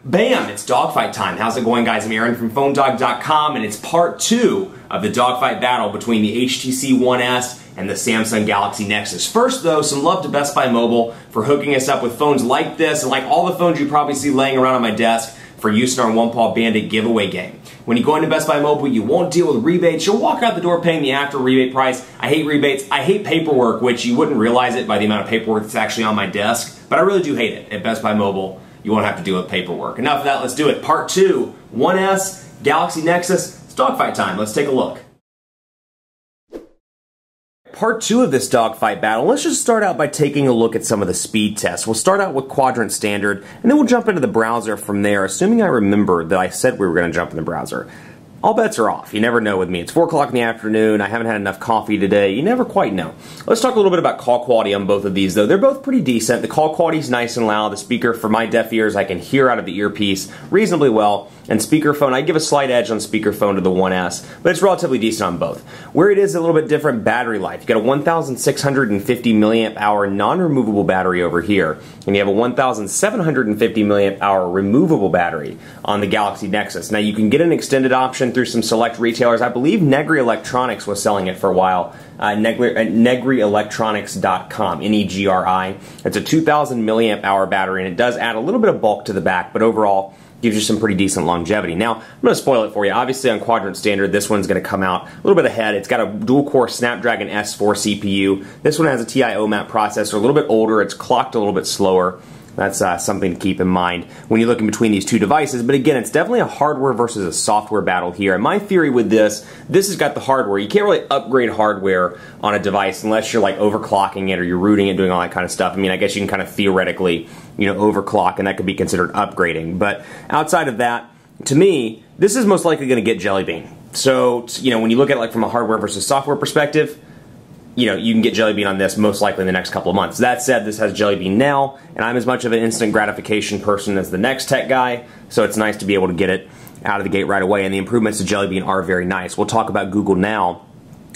Bam! It's dogfight time. How's it going, guys? I'm Aaron from PhoneDog.com, and it's part 2 of the dogfight battle between the HTC One S and the Samsung Galaxy Nexus. First, though, some love to Best Buy Mobile for hooking us up with phones like this and like all the phones you probably see laying around on my desk for use in our One Paw Bandit giveaway game. When you go into Best Buy Mobile, you won't deal with rebates. You'll walk out the door paying the after rebate price. I hate rebates. I hate paperwork, which you wouldn't realize it by the amount of paperwork that's actually on my desk, but I really do hate it. At Best Buy Mobile, you won't have to deal with paperwork. Enough of that, let's do it. Part 2, One S, Galaxy Nexus. It's dogfight time. Let's take a look. Part 2 of this dogfight battle, let's just start out by taking a look at some of the speed tests. We'll start out with quadrant standard, and then we'll jump into the browser from there, assuming I remember that I said we were going to jump in the browser. All bets are off. You never know with me. It's 4 o'clock in the afternoon. I haven't had enough coffee today. You never quite know. Let's talk a little bit about call quality on both of these, though. They're both pretty decent. The call quality is nice and loud. The speaker, for my deaf ears, I can hear out of the earpiece reasonably well. And speakerphone, I give a slight edge on speakerphone to the One S, but it's relatively decent on both. Where it is a little bit different battery life. You got a 1,650 milliamp hour non-removable battery over here, and you have a 1,750 milliamp hour removable battery on the Galaxy Nexus. Now you can get an extended option through some select retailers. I believe Negri Electronics was selling it for a while. NegriElectronics.com, N-E-G-R-I. It's a 2,000 milliamp hour battery, and it does add a little bit of bulk to the back, but overall gives you some pretty decent longevity. Now, I'm going to spoil it for you. Obviously, on quadrant standard, this one's going to come out a little bit ahead. It's got a dual-core Snapdragon S4 CPU. This one has a TI OMAP processor, a little bit older. It's clocked a little bit slower. That's something to keep in mind when you're looking between these two devices. But again, it's definitely a hardware versus a software battle here. And my theory with this has got the hardware. You can't really upgrade hardware on a device unless you're like overclocking it or you're rooting it, doing all that kind of stuff. I mean, I guess you can kind of theoretically, overclock, and that could be considered upgrading. But outside of that, to me, this is most likely going to get Jelly Bean. So, when you look at it like from a hardware versus software perspective, you can get Jelly Bean on this most likely in the next couple of months. That said, this has Jelly Bean now, and I'm as much of an instant gratification person as the next tech guy, so it's nice to be able to get it out of the gate right away, and the improvements to Jelly Bean are very nice. We'll talk about Google Now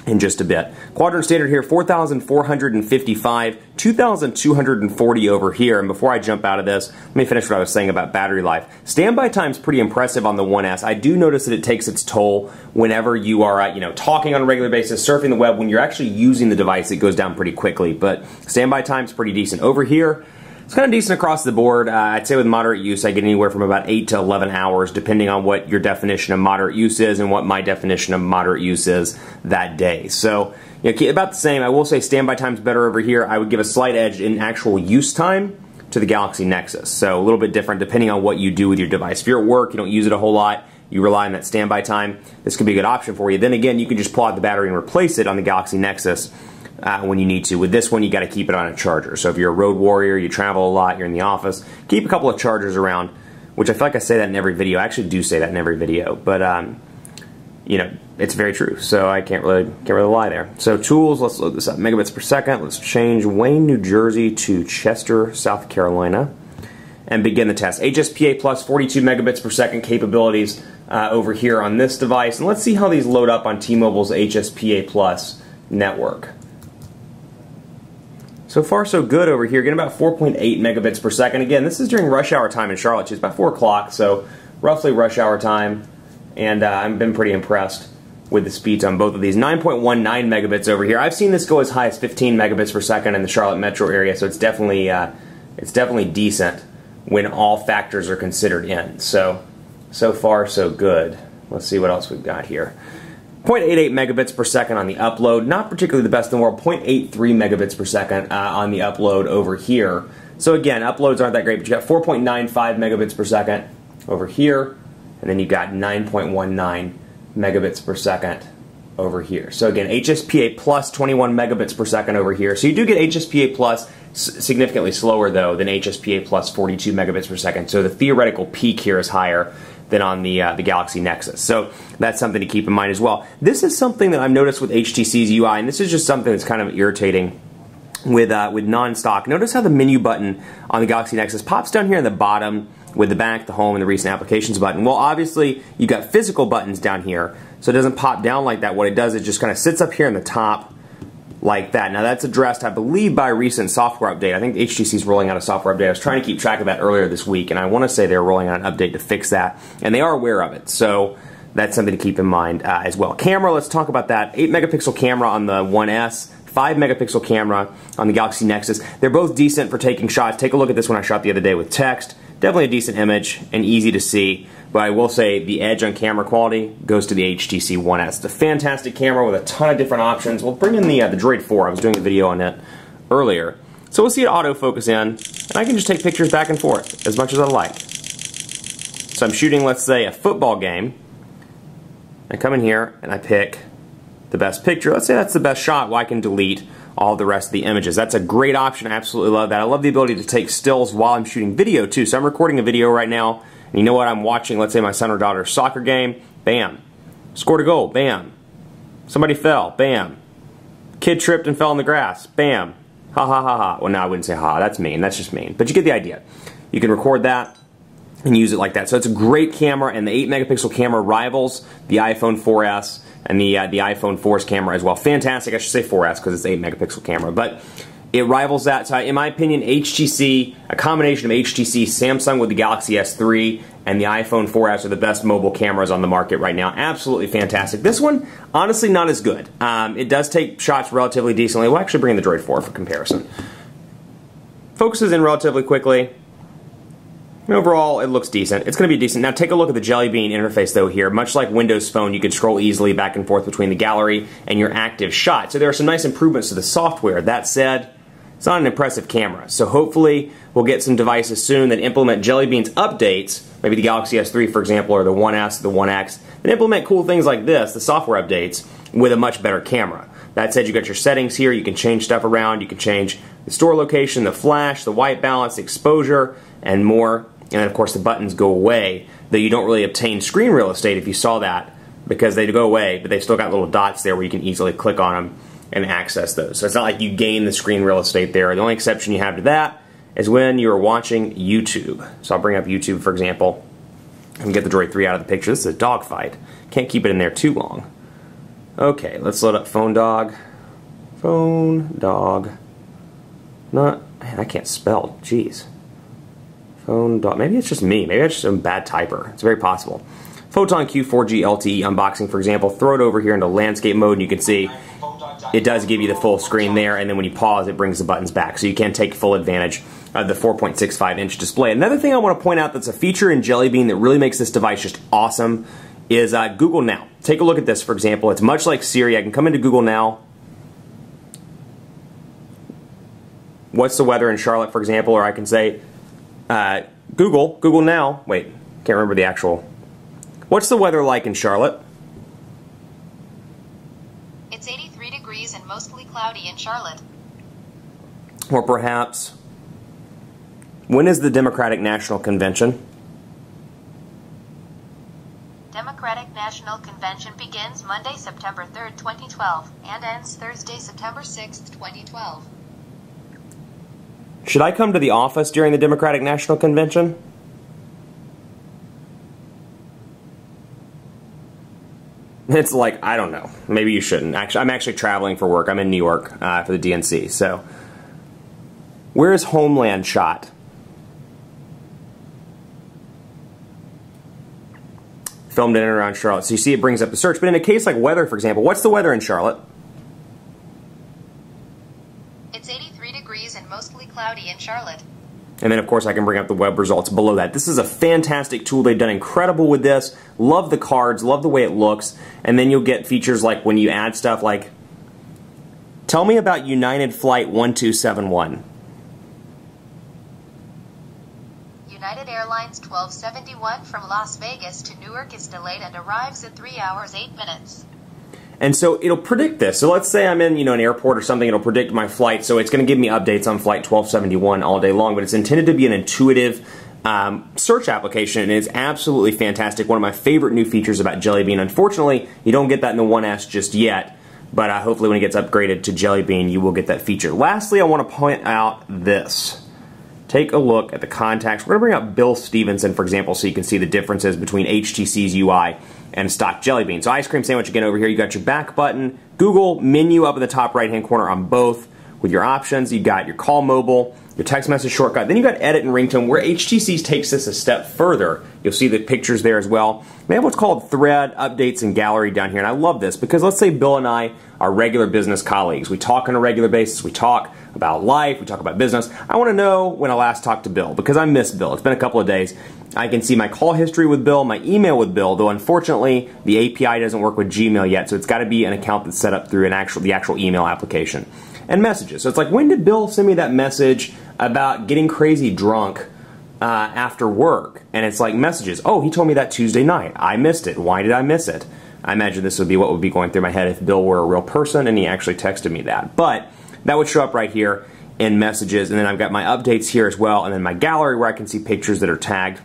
in just a bit. Quadrant standard here, 4,455, 2,240 over here. And before I jump out of this, let me finish what I was saying about battery life. Standby time's pretty impressive on the One S. I do notice that it takes its toll whenever you are, talking on a regular basis, surfing the web. When you're actually using the device, it goes down pretty quickly. But standby time's pretty decent. Over here, it's kind of decent across the board. I'd say with moderate use, I get anywhere from about 8 to 11 hours, depending on what your definition of moderate use is and what my definition of moderate use is that day. So, about the same. I will say standby time's better over here. I would give a slight edge in actual use time to the Galaxy Nexus. So, a little bit different depending on what you do with your device. If you're at work, you don't use it a whole lot, you rely on that standby time, this could be a good option for you. Then again, you can just pull out the battery and replace it on the Galaxy Nexus when you need to. With this one, you got to keep it on a charger. So if you're a road warrior, you travel a lot, you're in the office, keep a couple of chargers around, which I feel like I say that in every video. I actually do say that in every video, but it's very true. So I can't really lie there. So tools, let's load this up. Megabits per second. Let's change Wayne, New Jersey to Chester, South Carolina, and begin the test. HSPA plus 42 megabits per second capabilities over here on this device, and let's see how these load up on T-Mobile's HSPA plus network. So far, so good over here. Getting about 4.8 megabits per second. Again, this is during rush hour time in Charlotte. It's about 4 o'clock, so roughly rush hour time. And I've been pretty impressed with the speeds on both of these. 9.19 megabits over here. I've seen this go as high as 15 megabits per second in the Charlotte metro area, so it's definitely decent when all factors are considered in. So far, so good. Let's see what else we've got here. 0.88 megabits per second on the upload, not particularly the best in the world. 0.83 megabits per second on the upload over here. So again, uploads aren't that great, but you got 4.95 megabits per second over here, and then you got 9.19 megabits per second over here. So again, HSPA plus 21 megabits per second over here. So you do get HSPA plus significantly slower though than HSPA plus 42 megabits per second. So the theoretical peak here is higher than on the Galaxy Nexus. So that's something to keep in mind as well. This is something that I've noticed with HTC's UI, and this is just something that's kind of irritating with non-stock. Notice how the menu button on the Galaxy Nexus pops down here in the bottom with the back, the home, and the recent applications button. Well, obviously, you've got physical buttons down here, so it doesn't pop down like that. What it does is just kind of sits up here in the top like that. Now that's addressed, I believe, by a recent software update. I think HTC is rolling out a software update. I was trying to keep track of that earlier this week, and I want to say they're rolling out an update to fix that, and they are aware of it. So that's something to keep in mind as well. Camera, let's talk about that. 8 megapixel camera on the One S, 5 megapixel camera on the Galaxy Nexus. They're both decent for taking shots. Take a look at this one I shot the other day with text. Definitely a decent image and easy to see, but I will say the edge on camera quality goes to the HTC One S. It's a fantastic camera with a ton of different options. We'll bring in the Droid 4. I was doing a video on it earlier. So we'll see it autofocus in, and I can just take pictures back and forth as much as I like. So I'm shooting, let's say, a football game. I come in here and I pick the best picture. Let's say that's the best shot. Well, I can delete all the rest of the images. That's a great option. I absolutely love that. I love the ability to take stills while I'm shooting video too. So I'm recording a video right now, and you know what? I'm watching, let's say, my son or daughter's soccer game. Bam. Scored a goal. Bam. Somebody fell. Bam. Kid tripped and fell in the grass. Bam. Ha ha ha ha. Well, no, I wouldn't say ha. That's mean. That's just mean. But you get the idea. You can record that and use it like that. So it's a great camera, and the 8 megapixel camera rivals the iPhone 4S and the iPhone 4's camera as well. Fantastic. I should say 4S because it's 8 megapixel camera, but it rivals that. So in my opinion, HTC, a combination of HTC, Samsung with the Galaxy S3, and the iPhone 4S are the best mobile cameras on the market right now. Absolutely fantastic. This one, honestly, not as good. It does take shots relatively decently. We'll actually bring in the Droid 4 for comparison. Focuses in relatively quickly. And overall, it looks decent. It's going to be decent. Now take a look at the Jelly Bean interface though here. Much like Windows Phone, you can scroll easily back and forth between the gallery and your active shot. So there are some nice improvements to the software. That said, it's not an impressive camera. So hopefully we'll get some devices soon that implement Jelly Bean's updates, maybe the Galaxy S3 for example, or the One S, the One X, that implement cool things like this, the software updates, with a much better camera. That said, you got your settings here. You can change stuff around. You can change the store location, the flash, the white balance, the exposure, and more. And of course the buttons go away, though you don't really obtain screen real estate if you saw that, because they go away, but they've still got little dots there where you can easily click on them and access those. So it's not like you gain the screen real estate there. The only exception you have to that is when you're watching YouTube. So I'll bring up YouTube, for example, and get the Droid 3 out of the picture. This is a Dogfight. Can't keep it in there too long. Okay, let's load up Phone Dog. Phone Dog. Man, I can't spell. Jeez. Phone Dog. Maybe it's just me. Maybe I'm just a bad typer. It's very possible. Photon Q 4G LTE unboxing, for example. Throw it over here into landscape mode, and you can see it does give you the full screen there, and then when you pause, it brings the buttons back. So you can take full advantage of the 4.65-inch display. Another thing I want to point out that's a feature in Jelly Bean that really makes this device just awesome is Google Now. Take a look at this, for example. It's much like Siri. I can come into Google Now. What's the weather in Charlotte, for example? Or I can say, Google Now. Wait, can't remember the actual. What's the weather like in Charlotte? It's 83 degrees and mostly cloudy in Charlotte. Or perhaps, when is the Democratic National Convention? Democratic National Convention begins Monday, September 3rd, 2012, and ends Thursday, September 6th, 2012. Should I come to the office during the Democratic National Convention? It's like, I don't know. Maybe you shouldn't. Actually, I'm actually traveling for work. I'm in New York for the DNC. So, where is Homeland shot? Filmed in and around Charlotte. So you see it brings up the search. But in a case like weather, for example, what's the weather in Charlotte? It's 83 degrees and mostly cloudy in Charlotte. And then, of course, I can bring up the web results below that. This is a fantastic tool. They've done incredible with this. Love the cards. Love the way it looks. And then you'll get features like when you add stuff like, tell me about United Flight 1271. United Airlines 1271 from Las Vegas to Newark is delayed and arrives in 3 hours 8 minutes. And so it'll predict this. So let's say I'm in, an airport or something, it'll predict my flight. So it's going to give me updates on flight 1271 all day long, but it's intended to be an intuitive search application, and it's absolutely fantastic. One of my favorite new features about Jelly Bean. Unfortunately, you don't get that in the One S just yet, but hopefully when it gets upgraded to Jelly Bean, you will get that feature. Lastly, I want to point out this. Take a look at the contacts. We're going to bring up Bill Stevenson, for example, so you can see the differences between HTC's UI and stock Jelly Bean. So ice cream sandwich again over here. You got your back button, Google menu up in the top right hand corner on both with your options. You got your call mobile, your text message shortcut. Then you got edit and ringtone, where HTC takes this a step further. You'll see the pictures there as well. We have what's called thread, updates, and gallery down here. And I love this because let's say Bill and I are regular business colleagues. We talk on a regular basis. We talk about life. We talk about business. I want to know when I last talked to Bill because I miss Bill. It's been a couple of days. I can see my call history with Bill, my email with Bill, though unfortunately the API doesn't work with Gmail yet, so it's got to be an account that's set up through the actual email application. And messages. So it's like, when did Bill send me that message about getting crazy drunk after work? And it's like messages. Oh, he told me that Tuesday night. I missed it. Why did I miss it? I imagine this would be what would be going through my head if Bill were a real person and he actually texted me that. But that would show up right here in messages, and then I've got my updates here as well, and then my gallery where I can see pictures that are tagged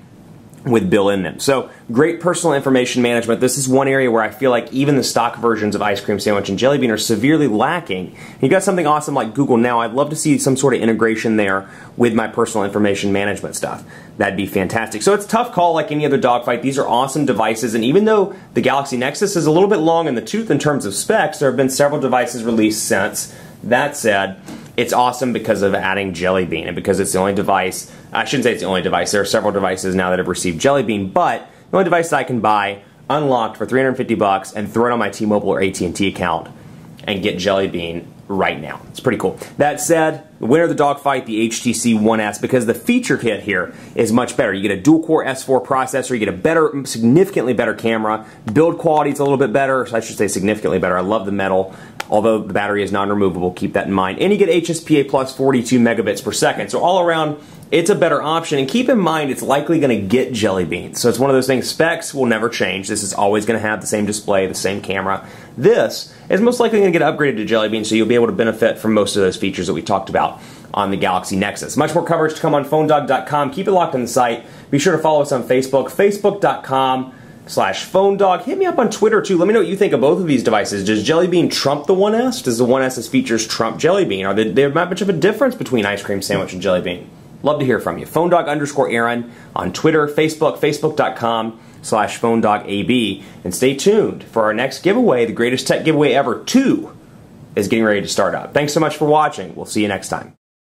with Bill in them. So great personal information management. This is one area where I feel like even the stock versions of ice cream sandwich and Jelly Bean are severely lacking. You got something awesome like Google Now. I'd love to see some sort of integration there with my personal information management stuff. That'd be fantastic. So it's a tough call like any other Dogfight. These are awesome devices, and even though the Galaxy Nexus is a little bit long in the tooth in terms of specs, there have been several devices released since. That said, it's awesome because of adding Jelly Bean and because it's the only device. I shouldn't say it's the only device. There are several devices now that have received Jelly Bean, but the only device that I can buy unlocked for $350 and throw it on my T-Mobile or AT&T account and get Jelly Bean right now. It's pretty cool. That said, the winner of the Dogfight, the HTC One S, because the feature kit here is much better. You get a dual-core S4 processor, you get a better, significantly better camera, build quality is a little bit better, so I should say significantly better. I love the metal, although the battery is non-removable, keep that in mind. And you get HSPA plus 42 megabits per second, so all around, it's a better option, and keep in mind it's likely going to get Jelly Bean. So it's one of those things, specs will never change. This is always going to have the same display, the same camera. This is most likely going to get upgraded to Jelly Bean, so you'll be able to benefit from most of those features that we talked about on the Galaxy Nexus. Much more coverage to come on PhoneDog.com. Keep it locked on the site. Be sure to follow us on Facebook, Facebook.com/PhoneDog. Hit me up on Twitter too. Let me know what you think of both of these devices. Does Jelly Bean trump the One S? Does the One S's features trump Jelly Bean? Are there not much of a difference between ice cream sandwich and Jelly Bean? Love to hear from you. PhoneDog_Aaron on Twitter, Facebook, Facebook.com/PhoneDogAB. And stay tuned for our next giveaway. The greatest tech giveaway ever 2 is getting ready to start up. Thanks so much for watching. We'll see you next time.